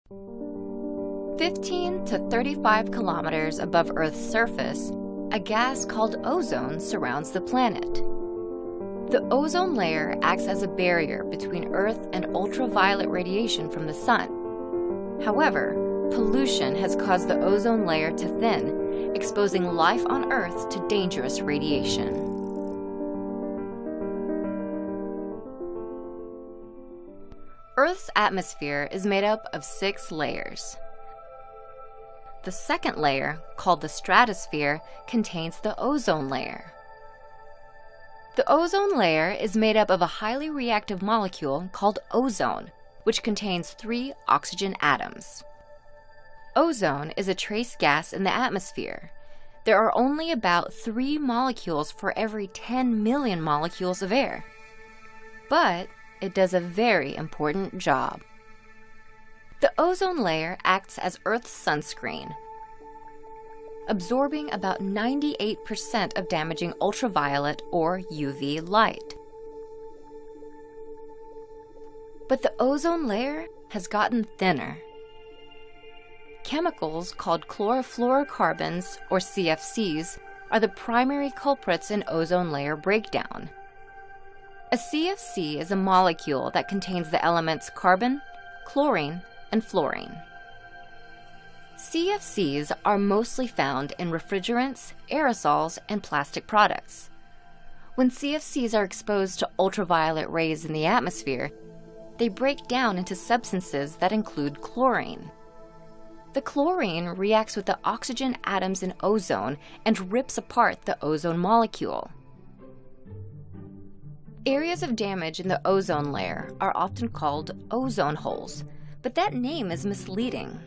15 to 35 kilometers above Earth's surface, a gas called ozone surrounds the planet. The ozone layer acts as a barrier between Earth and ultraviolet radiation from the sun. However, pollution has caused the ozone layer to thin, exposing life on Earth to dangerous radiation. Earth's atmosphere is made up of 6 layers. The second layer, called the stratosphere, contains the ozone layer. The ozone layer is made up of a highly reactive molecule called ozone, which contains 3 oxygen atoms. Ozone is a trace gas in the atmosphere. There are only about 3 molecules for every 10 million molecules of air. But it does a very important job. The ozone layer acts as Earth's sunscreen, absorbing about 98% of damaging ultraviolet or UV light. But the ozone layer has gotten thinner. Chemicals called chlorofluorocarbons, or CFCs, are the primary culprits in ozone layer breakdown. A CFC is a molecule that contains the elements carbon, chlorine, and fluorine. CFCs are mostly found in refrigerants, aerosols, and plastic products. When CFCs are exposed to ultraviolet rays in the atmosphere, they break down into substances that include chlorine. The chlorine reacts with the oxygen atoms in ozone and rips apart the ozone molecule. Areas of damage in the ozone layer are often called ozone holes, but that name is misleading.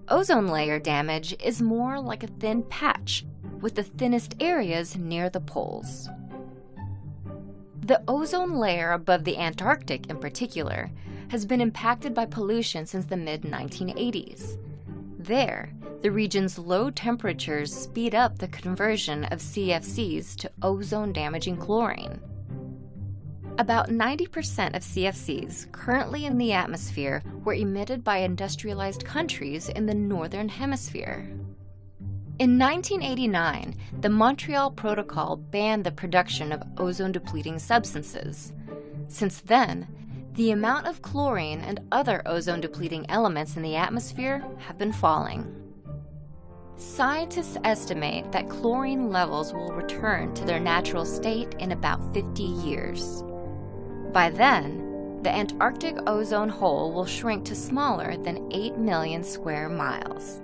Ozone layer damage is more like a thin patch, with the thinnest areas near the poles. The ozone layer above the Antarctic, in particular, has been impacted by pollution since the mid-1980s. There, the region's low temperatures speed up the conversion of CFCs to ozone-damaging chlorine. About 90% of CFCs currently in the atmosphere were emitted by industrialized countries in the Northern Hemisphere. In 1989, the Montreal Protocol banned the production of ozone-depleting substances. Since then, the amount of chlorine and other ozone-depleting elements in the atmosphere have been falling. Scientists estimate that chlorine levels will return to their natural state in about 50 years. By then, the Antarctic ozone hole will shrink to smaller than 8 million square miles.